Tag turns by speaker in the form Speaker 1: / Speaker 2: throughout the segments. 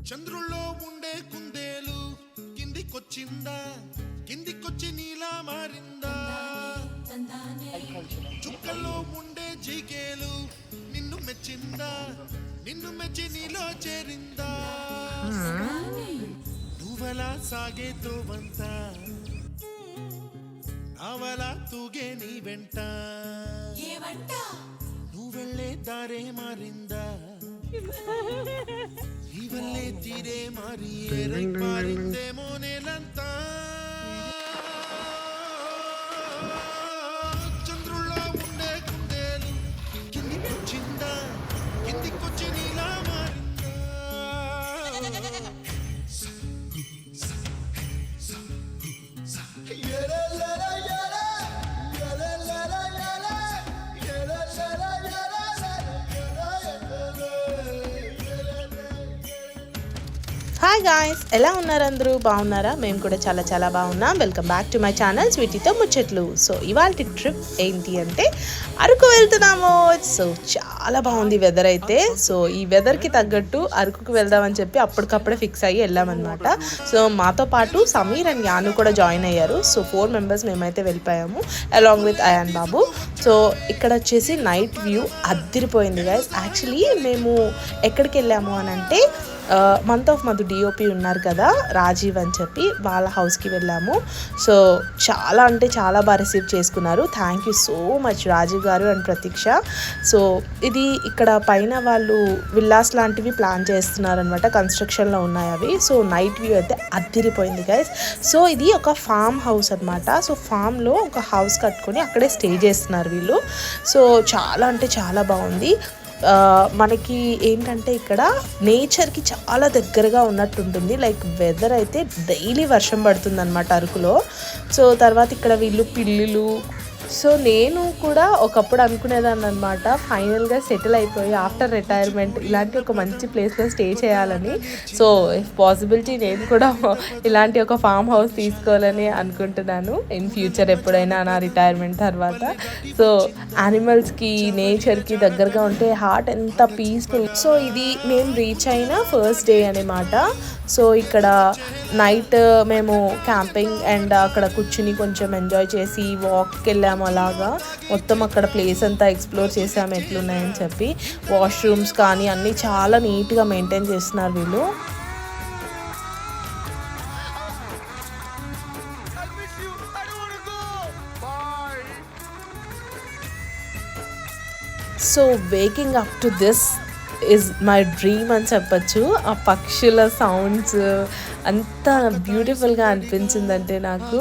Speaker 1: చంద్రుల్లో ఉండే కుందేలు కిందికొచ్చిందా, కిందికొచ్చి నీలా మారిందా? చుక్కల్లో ఉండే జిగేలు నిన్ను మెచ్చిందా, నిన్ను మెచ్చి నీలో చేరిందా? నువ్వలా సాగే తోవంత నావలా తూగే నీ వెంట, నువ్వెళ్ళే దారే మారిందా, ఇవల్లే తీరే మారి మారిందేమో నేలంతా. చంద్రుల్లో ఉండే కుందేలు కిందికొచ్చిందా, కిందికొచ్చి నీలా మారిందా?
Speaker 2: హాయ్ గాయ్స్, ఎలా ఉన్నారు? అందరూ బాగున్నారా? మేము కూడా చాలా చాలా బాగున్నాం. Welcome back to my channel స్వీటీతో ముచ్చట్లు. సో ఇవాళ ట్రిప్ ఏంటి అంటే అరకు వెళ్తున్నాము. సో చాలా బాగుంది వెదర్ అయితే. సో ఈ వెదర్కి తగ్గట్టు అరకుకు వెళ్దామని చెప్పి అప్పటికప్పుడే ఫిక్స్ అయ్యి వెళ్ళామన్నమాట. సో మాతో పాటు సమీర్ అండ్ యాను కూడా జాయిన్ అయ్యారు. సో 4 మెంబర్స్ మేమైతే వెళ్ళిపోయాము అలాంగ్ విత్ అయాన్ బాబు. సో ఇక్కడ వచ్చేసి నైట్ వ్యూ అద్దిరిపోయింది గాయ్స్. యాక్చువల్లీ మేము ఎక్కడికి వెళ్ళాము అని అంటే మంత్ ఆఫ్ మధు డిఓపి ఉన్నారు కదా, రాజీవ్ అని చెప్పి, వాళ్ళ హౌస్కి వెళ్ళాము. సో చాలా అంటే చాలా బాగా రిసీవ్ చేసుకున్నారు. Thank you so much Rajeev garu and Prateeksha. So ఇది ఇక్కడ పైన వాళ్ళు విల్లాస్ లాంటివి ప్లాన్ చేస్తున్నారు అనమాట, కన్స్ట్రక్షన్లో ఉన్నాయి అవి. సో నైట్ వ్యూ అయితే అద్దిరిపోయింది గైస్. సో ఇది ఒక ఫామ్ హౌస్ అనమాట. సో ఫామ్లో ఒక హౌస్ కట్టుకొని అక్కడే స్టే చేస్తున్నారు వీళ్ళు. సో చాలా అంటే చాలా బాగుంది. మనకి ఏంటంటే ఇక్కడ నేచర్కి చాలా దగ్గరగా ఉన్నట్టు ఉంటుంది. లైక్ వెదర్ అయితే డైలీ వర్షం పడుతుంది అనమాట అరకులో. సో తర్వాత ఇక్కడ వీళ్ళు పిల్లులు. సో నేను కూడా ఒకప్పుడు అనుకునేదాన్ని అనమాట, ఫైనల్గా సెటిల్ అయిపోయి ఆఫ్టర్ రిటైర్మెంట్ ఇలాంటి ఒక మంచి ప్లేస్లో స్టే చేయాలని. సో ఇఫ్ పాసిబిలిటీ నేను కూడా ఇలాంటి ఒక ఫామ్ హౌస్ తీసుకోవాలని అనుకుంటున్నాను ఇన్ ఫ్యూచర్ ఎప్పుడైనా నా రిటైర్మెంట్ తర్వాత. సో యానిమల్స్కి నేచర్కి దగ్గరగా ఉంటే హార్ట్ ఎంత పీస్ఫుల్. సో ఇది మేము రీచ్ అయిన ఫస్ట్ డే అనమాట. సో ఇక్కడ నైట్ మేము క్యాంపింగ్ అండ్ అక్కడ కూర్చుని కొంచెం ఎంజాయ్ చేసి వాక్కి వెళ్ళాము. అలాగా మొత్తం అక్కడ ప్లేస్ అంతా ఎక్స్ప్లోర్ చేసాము ఎట్లున్నాయని చెప్పి. వాష్రూమ్స్ కానీ అన్నీ చాలా నీట్గా మెయింటైన్ చేస్తున్నారు వీళ్ళు. So waking up to this is my dream అని చెప్పచ్చు. ఆ పక్షుల సౌండ్స్ అంత బ్యూటిఫుల్గా అనిపించిందంటే నాకు,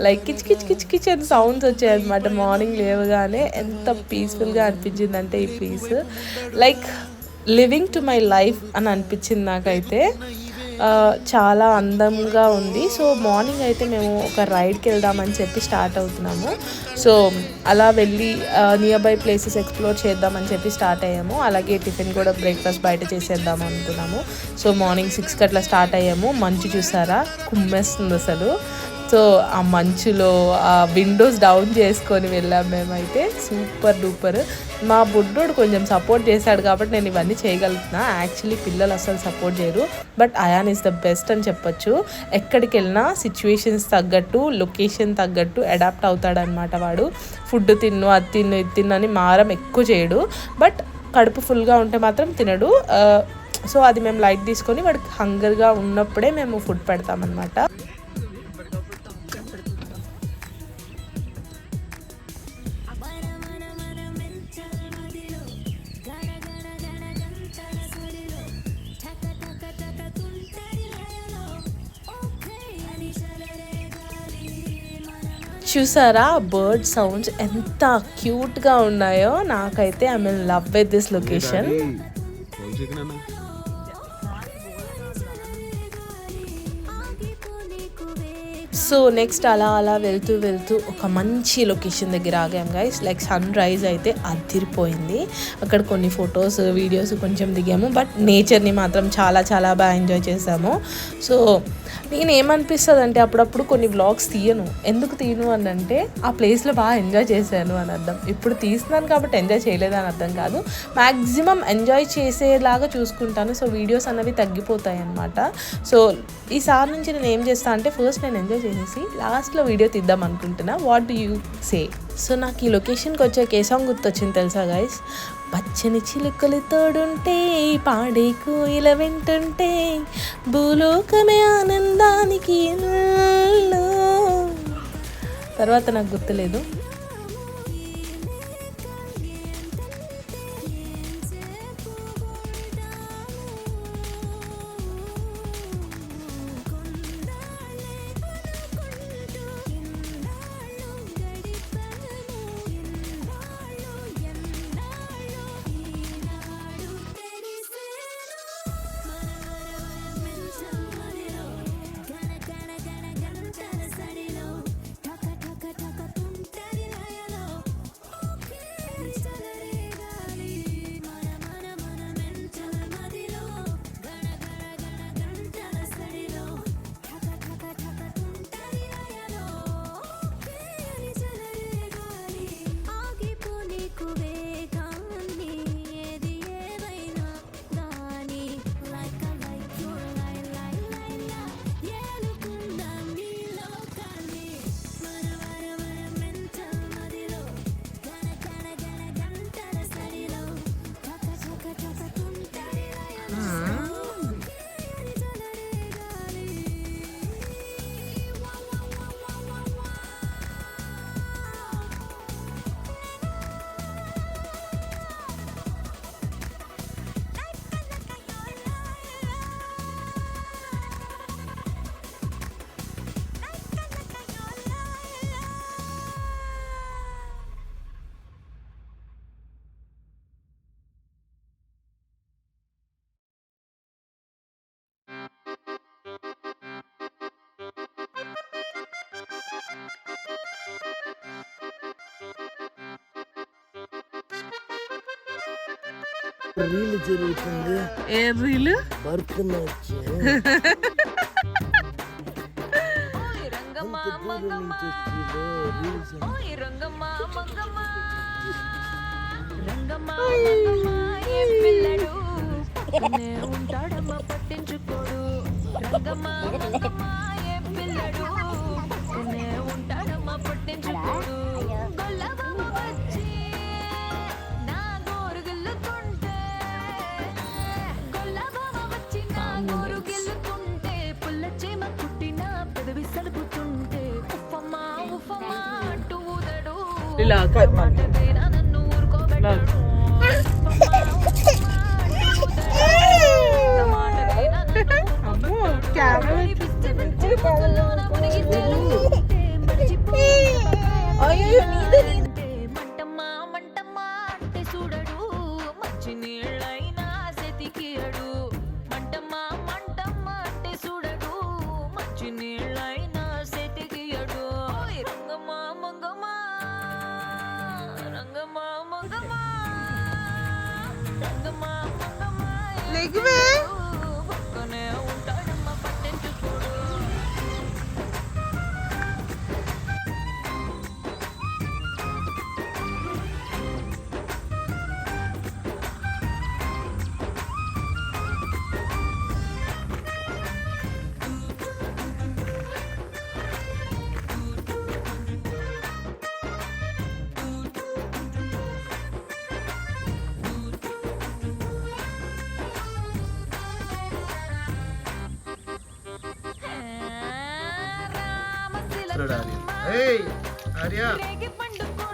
Speaker 2: లైక్ కిచ్ కిచ్ కిచ్ కిచ్ అని సౌండ్స్ వచ్చాయన్నమాట మార్నింగ్ లేవగానే. ఎంత పీస్ఫుల్గా అనిపించిందంటే ఈ peace like living to my life అని అనిపించింది నాకైతే. చాలా అందంగా ఉంది. సో మార్నింగ్ అయితే మేము ఒక రైడ్కి వెళ్దామని చెప్పి స్టార్ట్ అవుతున్నాము. సో అలా వెళ్ళి నియర్ బై ప్లేసెస్ ఎక్స్ప్లోర్ చేద్దామని చెప్పి స్టార్ట్ అయ్యాము. అలాగే టిఫిన్ కూడా బ్రేక్ఫాస్ట్ బయట చేసేద్దాం అనుకున్నాము. సో మార్నింగ్ 6కి అట్లా స్టార్ట్ అయ్యాము. మంచు చూసారా, కుమ్మేస్తుంది అసలు. సో ఆ మంచులో ఆ విండోస్ డౌన్ చేసుకొని వెళ్ళాం మేమైతే. Super duper. మా బుడ్డోడు కొంచెం సపోర్ట్ చేశాడు కాబట్టి నేను ఇవన్నీ చేయగలుగుతున్నా. యాక్చువల్లీ పిల్లలు అసలు సపోర్ట్ చేయరు, but Ayan is the best అని చెప్పొచ్చు. ఎక్కడికి వెళ్ళినా సిచ్యువేషన్స్ తగ్గట్టు, లొకేషన్ తగ్గట్టు అడాప్ట్ అవుతాడనమాట వాడు. ఫుడ్ తిన్ను, అది తిన్ను, ఇది తిన్ను అని మారం ఎక్కువ చేయడు. బట్ కడుపు ఫుల్గా ఉంటే మాత్రం తినడు. సో అది మేము లైట్ తీసుకొని వాడికి హంగర్గా ఉన్నప్పుడే మేము ఫుడ్ పెడతామన్నమాట. చూసారా బర్డ్ సౌండ్స్ ఎంత క్యూట్గా ఉన్నాయో. నాకైతే I mean love with this location. So next అలా అలా వెళ్తూ వెళ్తూ ఒక మంచి లొకేషన్ దగ్గర ఆగాం గైస్. లైక్ సన్ రైజ్ అయితే అదిరిపోయింది. అక్కడ కొన్ని ఫొటోస్ వీడియోస్ కొంచెం దిగాము, బట్ నేచర్ని మాత్రం చాలా చాలా బాగా ఎంజాయ్ చేసాము. సో నేను ఏమనిపిస్తుంది అంటే అప్పుడప్పుడు కొన్ని వ్లాగ్స్ తీయను. ఎందుకు తీయను అని అంటే ఆ ప్లేస్లో బాగా ఎంజాయ్ చేశాను అని అర్థం. ఇప్పుడు తీస్తున్నాను కాబట్టి ఎంజాయ్ చేయలేదని అర్థం కాదు, మ్యాక్సిమం ఎంజాయ్ చేసేలాగా చూసుకుంటాను. సో వీడియోస్ అనేవి తగ్గిపోతాయి అన్నమాట. సో ఈసారి నుంచి నేను ఏం చేస్తాను అంటే ఫస్ట్ నేను ఎంజాయ్ చేసేసి లాస్ట్లో వీడియో తీద్దాం అనుకుంటున్నా. What do you say? So నాకు ఈ లొకేషన్కి వచ్చాక ఏ సాంగ్ గుర్తొచ్చింది తెలుసా గైస్? పచ్చని చిలుకలు తోడుంటే పాడే కోయిల వింటుంటే భూలోకమే ఆనందానికి ఇల్లు. తర్వాత నాకు గుర్తులేదు.
Speaker 3: రీల్ జరుగుతుంది.
Speaker 2: ఏ రీల్?
Speaker 3: భరతనాట్యం.
Speaker 4: ఉంటాడమ్మా పట్టించుకోడు రంగమ్మా పిల్లడు ఉంటాడమ్మా పట్టించుకోడు గొల్లవమ్మ వచ్చి నా గోరుగిల్లుతుంటే గొల్లవమ్మ వచ్చి నా గోరుగిల్లుతుంటే పుల్ల చీమ కుట్టిన పెదవి సలుపుతుంటే ఉఫమ్మా ఉఫమ్మా అంటూ ఊదడు నన్ను ఊరుకోబెట్టాడు. మంటమ్మా మంటమ్మా అంటే చూడడు మంచి నీళ్ళైనా సెతికియడు. మంటమ్మా మంటమ్మా అంటే చూడడు మంచి నీళ్ళైనా సెతికియడు. రంగమ్మా మంగమ్మా రంగమ్మా మంగమ్మా రంగమ్మా మంగమ్మా పక్కనే ఉంటాడమ్మా పట్టించుకోడు.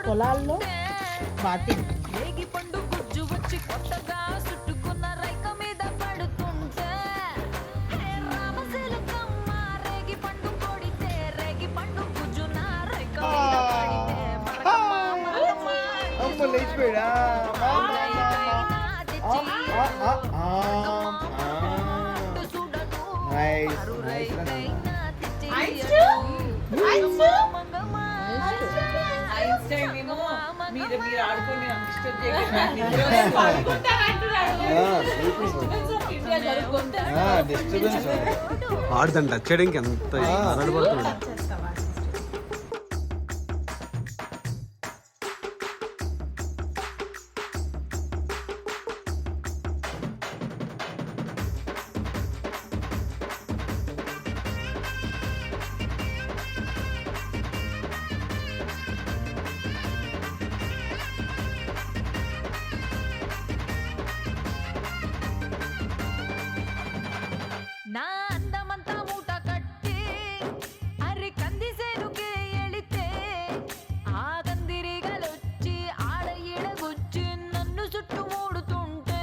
Speaker 2: పొలాల్లో బాతింగ్
Speaker 4: రేగి పండు గుజ్జు వచ్చి కొత్తగా చుట్టుకున్న రైక మీద పడుతుంటే రామశిలకమ్మ రేగి పండు కొడితే రేగి పండు గుజ్జు నా రైక మీద పడితే మరకమ్మ మరకమ్మ
Speaker 3: అమ్మ లేచిపోయాడా? డిస్టర్బెన్స్
Speaker 5: ఆడుదంట వచ్చేయడానికి ఎంత ఆడబడుతున్నాడు.
Speaker 4: నా అందమంతా మూట కట్టి అరి కందిసేనుకే ఎళితే ఆ కందిరిగలొచ్చి ఆడ ఈడగొచ్చి నన్ను చుట్టుమూడుతుంటే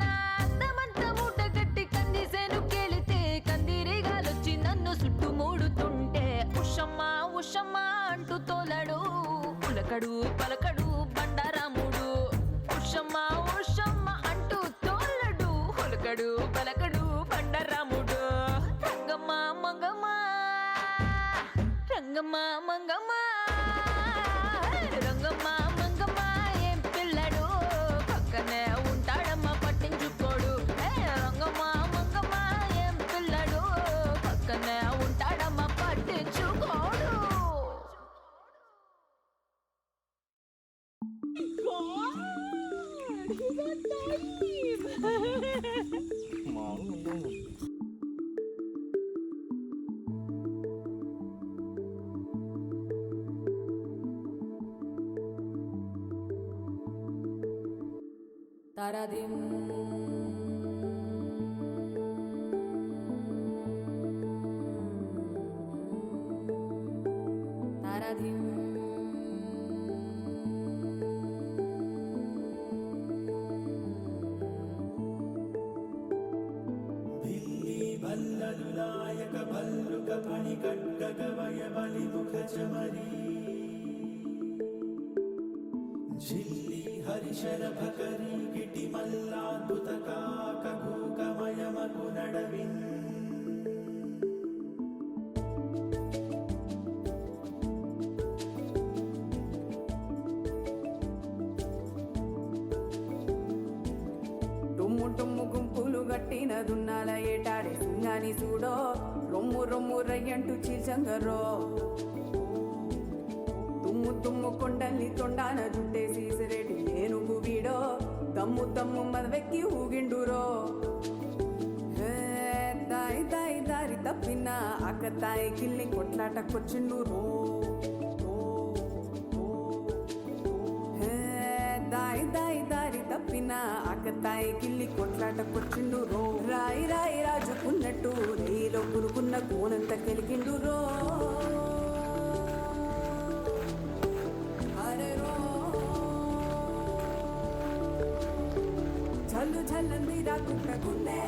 Speaker 4: నా అందమంతా మూట కట్టి కందిసేనుకెళితే కందిరిగలొచ్చి నన్ను చుట్టుమూడుతుంటే ఉషమ్మ ఉషమ్మ అంటూ తోలడు పులకడు పలకడు బండారాముడు ఉషమ్మ ఉషమ్మ అంటూ తోలడు పులకడు పలకడు బండారాముడు రంగమ్మ మంగమ్మ రంగమ్మ మంగమ్మ రంగమ్మ మంగమ్మ ఏం పిల్లడు పక్కనే ఉంటాడమ్మ పట్టించుకోడు రంగమ్మ మంగమ్మ ఏం పిల్లడు పక్కనే ఉంటాడమ్మ పట్టించుకోడు. Taradim Taradim
Speaker 6: టుమ్ము టుమ్ము గుంపులు గట్టిన దున్నాల ఏటాడే సింగాని చూడో రొమ్ము రొమ్ము రయ్యంటూ చీల్చంగరో తుమ్ము తుమ్ము కొండల్ని తొండాన జుట్టేసి సిరెటి ఏనుగు వీడో దమ్ము దమ్ము మదవెక్కి ఊగిండురో దాయి దాయి దారి తప్పిన అక్క తాయి కిల్ని కొట్లాటకొచ్చిండు రో దాయి దాయి దారి తప్పిన అక్క తాయి కిల్లి కొట్లాటకొచ్చిండు రో రాయి రాయి రాజుకున్నట్టు రేలో కురుకున్న కోనంత కలిగిండు రో అరే రో ఝల్లు ఝల్లంది రాకుంట గుండె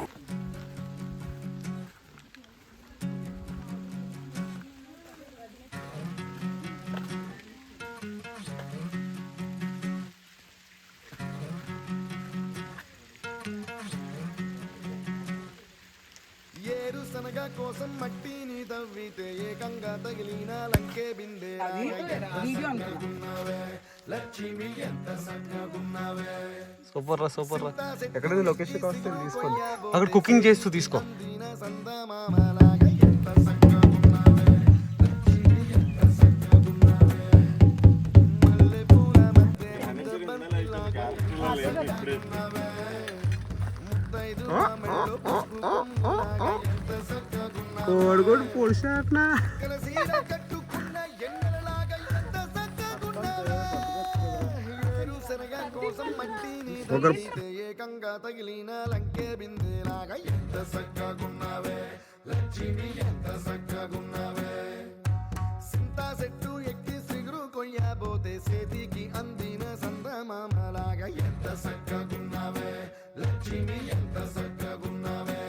Speaker 1: ఏరుశనగ కోసం మట్టిని తవ్వితే ఏకంగా తగిలిన లంకే బిందె లక్ష్మి ఎంత సక్కగున్నావే.
Speaker 5: సూపర్ రా సూపర్ రా. ఎక్కడ లొకేషన్ కాస్ట్ తీసుకోండి, అక్కడ కుకింగ్ చేస్తూ తీసుకో.
Speaker 1: సందమామలాగా ఎంత సక్కగున్నావే. లక్ష్మి ఎంత సక్కగున్నావే. మల్లెపూల మధ్య బంతిలాగా ఎంత సక్కగున్నావే. ముత్తైదు మామిడిలో పసుపు కొమ్ములాగా ఎంత సక్కగున్నావే.
Speaker 5: కోడిగోడు పోల్చాట్నా
Speaker 1: కలసీర కట్టుకున్న ఎండలలాగా ఎంత సక్కగున్నావే. ఏరుశనగ కోసం మట్టిని తవ్వితే ఏకంగా తగిలిన లంకే బిందెలాగా ఎంత సక్కగున్నావే. లక్ష్మి ఎంత సక్కగున్నావే. సింతా చెట్టు ఎక్కి సిగురు కొయ్యబోతే చేతికి అందిన సందమామలాగా ఎంత సక్కగున్నావే. లక్ష్మి ఎంత సక్కగున్నావే.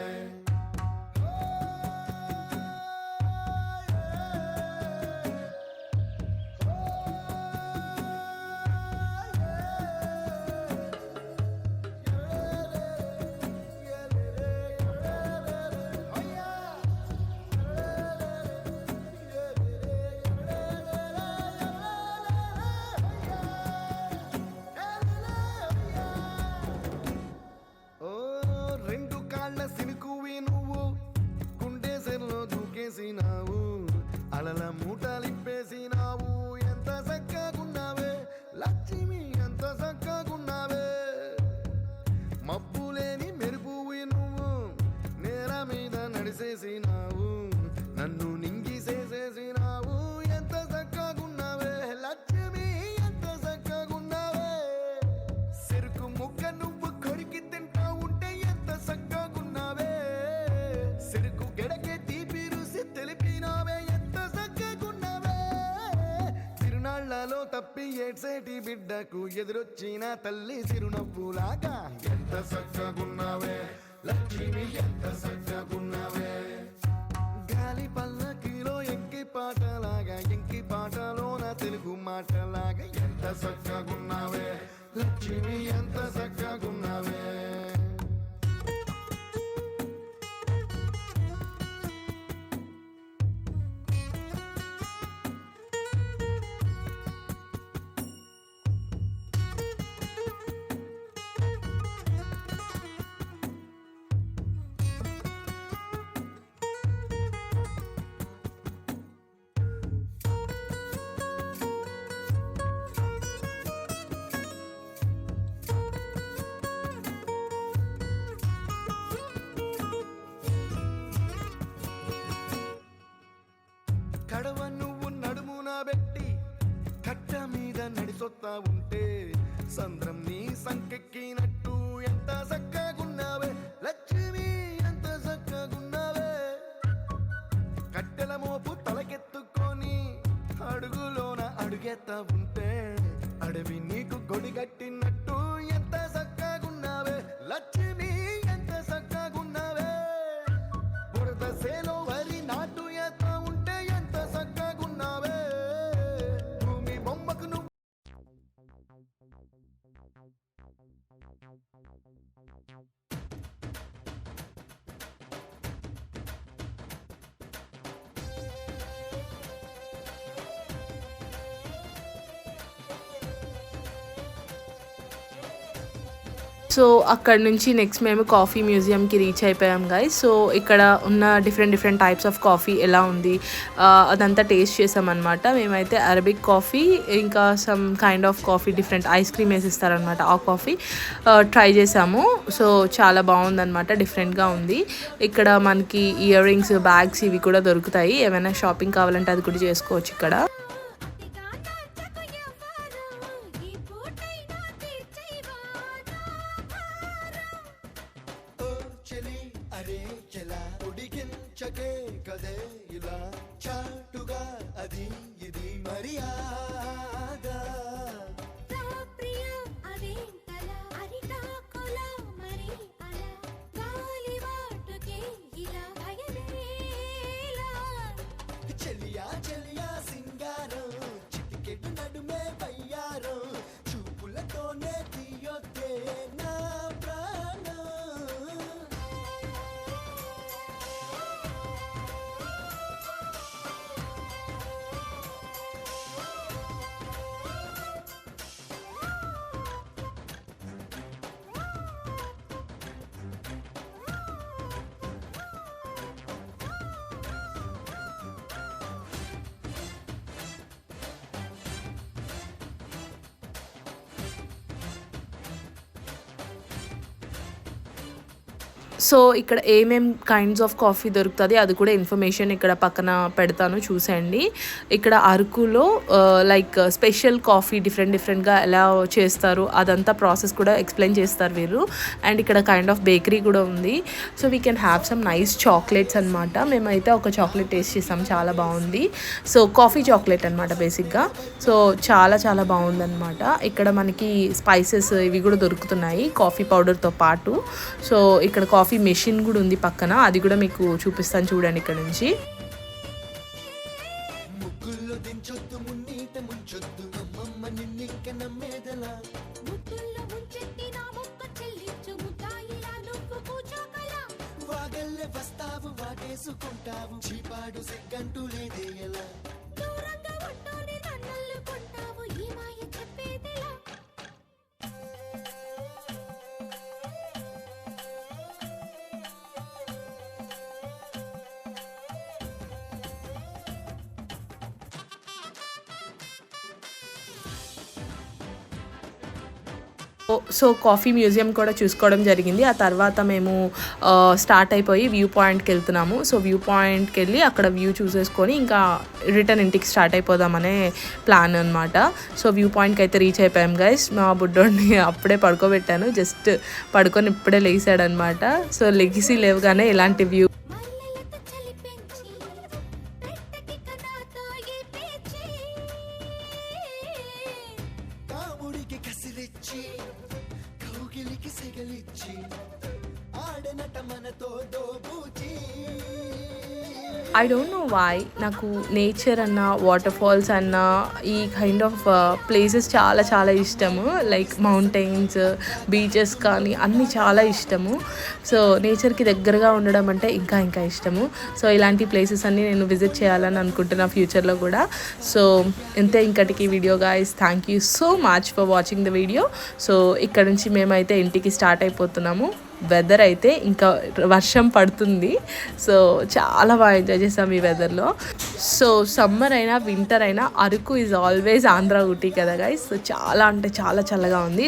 Speaker 1: తప్పి ఏడ్సేటి బిడ్డకు ఎదురొచ్చిన తల్లి చిరునవ్వులాగా ఎంత చక్కగున్నావే లక్ష్మి ఎంత చక్కగున్నావే గాలి పల్లకిలో ఎంకి పాటలాగా ఎంకి పాటలోన తెలుగు మాటలాగా ఎంత చక్కగున్నావే లక్ష్మి ఎంత చక్కగున్నావే కడవ నువ్వు నడుమున పెట్టి కట్ట మీద నడిసొత్తా ఉంటే సంద్రం నీ సంకెక్కినట్టు ఎంత చక్కగున్నావే లక్ష్మి ఎంత చక్కగున్నావే కట్టెల మోపు తలకెత్తుకొని అడుగులోన అడుగెత్తా ఉంటే అడవి నీకు గొడిగట్టినట్టు ఎంత చక్కగున్నావే లక్ష్మి ఎంత చక్కగున్నావే బురద సేలో వరి నాటు
Speaker 2: సో అక్కడ నుంచి నెక్స్ట్ మేము కాఫీ మ్యూజియంకి రీచ్ అయిపోయాం గైస్. సో ఇక్కడ ఉన్న డిఫరెంట్ టైప్స్ ఆఫ్ కాఫీ ఎలా ఉంది అదంతా టేస్ట్ చేసామన్నమాట. మేమైతే అరబిక్ కాఫీ ఇంకా some kind of coffee different ice cream వేసి ఇస్తారనమాట, ఆ కాఫీ ట్రై చేసాము. సో చాలా బాగుందన్నమాట, డిఫరెంట్గా ఉంది. ఇక్కడ మనకి ఇయర్ రింగ్స్, బ్యాగ్స్ ఇవి కూడా దొరుకుతాయి. ఏమైనా షాపింగ్ కావాలంటే అది కూడా చేసుకోవచ్చు ఇక్కడ.
Speaker 1: అరే చెలా ఉడికించకే కదే ఇలా చాటుగా అది ఇది మర్యాద చెలియా చెలియా సింగారం చిటికెడు నడుమే వయ్యారం చూపులతోనే తీయొద్దే నా ప్రాణం.
Speaker 2: సో ఇక్కడ ఏమేం కైండ్స్ ఆఫ్ కాఫీ దొరుకుతుంది అది కూడా ఇన్ఫర్మేషన్ ఇక్కడ పక్కన పెడతాను, చూసేయండి. ఇక్కడ అరకులో లైక్ స్పెషల్ కాఫీ డిఫరెంట్గా ఎలా చేస్తారు అదంతా ప్రాసెస్ కూడా ఎక్స్ప్లెయిన్ చేస్తారు వీరు. అండ్ ఇక్కడ కైండ్ ఆఫ్ బేకరీ కూడా ఉంది. So we can have some nice chocolates అనమాట. మేమైతే ఒక చాక్లెట్ టేస్ట్ చేసాం, చాలా బాగుంది. సో కాఫీ చాక్లెట్ అనమాట బేసిక్గా. సో చాలా బాగుందన్నమాట. ఇక్కడ మనకి స్పైసెస్ ఇవి కూడా దొరుకుతున్నాయి కాఫీ పౌడర్తో పాటు. సో ఇక్కడ కాఫీ మెషిన్ కూడా ఉంది పక్కన, అది కూడా మీకు చూపిస్తాను చూడండి ఇక్కడ నుంచి.
Speaker 1: ముగ్గుల్లో దించొద్దు మున్నీట ముంచొద్దు అమ్మమ్మ నిన్నింక నమ్మేదలా వాగల్లే వస్తావు వాటేసుకుంటావు చీపాడు సిగ్గంటూ లేదే ఎలా
Speaker 2: సో కాఫీ మ్యూజియం కూడా చూసుకోవడం జరిగింది. ఆ తర్వాత మేము స్టార్ట్ అయిపోయి వ్యూ పాయింట్కి వెళ్తున్నాము. సో వ్యూ పాయింట్కి వెళ్ళి అక్కడ వ్యూ చూసేసుకొని ఇంకా రిటర్న్ ఇంటికి స్టార్ట్ అయిపోదామనే ప్లాన్ అనమాట. సో వ్యూ పాయింట్కి అయితే రీచ్ అయిపోయాం గైస్. మా బుడ్డోడిని అప్పుడే పడుకోబెట్టాను, జస్ట్ పడుకొని ఇప్పుడే లేచాడనమాట. సో లెగిసి లేవగానే ఇలాంటి వ్యూ.
Speaker 1: వచ్చి కౌగిలికి సెగలిచ్చి ఆడనట మనతో దోబూచి
Speaker 2: ఐ డోంట్ నో వై నాకు నేచర్ అన్న వాటర్ ఫాల్స్ అన్న ఈ కైండ్ ఆఫ్ ప్లేసెస్ చాలా చాలా ఇష్టము. లైక్ మౌంటైన్స్, బీచెస్ కానీ అన్నీ చాలా ఇష్టము. సో నేచర్కి దగ్గరగా ఉండడం అంటే ఇంకా ఇంకా ఇష్టము. సో ఇలాంటి ప్లేసెస్ అన్నీ నేను విజిట్ చేయాలని అనుకుంటున్నా ఫ్యూచర్లో కూడా. సో ఇంతే ఇంకటికి video guys. Thank you so much for watching the video. So ఇక్కడ నుంచి మేమైతే ఇంటికి స్టార్ట్ అయిపోతున్నాము. వెదర్ అయితే ఇంకా వర్షం పడుతుంది. సో చాలా బాగా ఎంజాయ్ చేసాం ఈ వెదర్లో. సో సమ్మర్ అయినా వింటర్ అయినా అరకు ఈజ్ ఆల్వేస్ ఆంధ్ర ఊటీ కదా గైస్. సో చాలా అంటే చాలా చల్లగా ఉంది.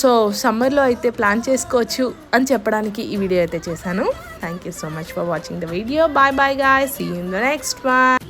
Speaker 2: సో సమ్మర్లో అయితే ప్లాన్ చేసుకోవచ్చు అని చెప్పడానికి ఈ వీడియో అయితే చేశాను. Thank you so much for watching the video. Bye bye guys. See you in the next one.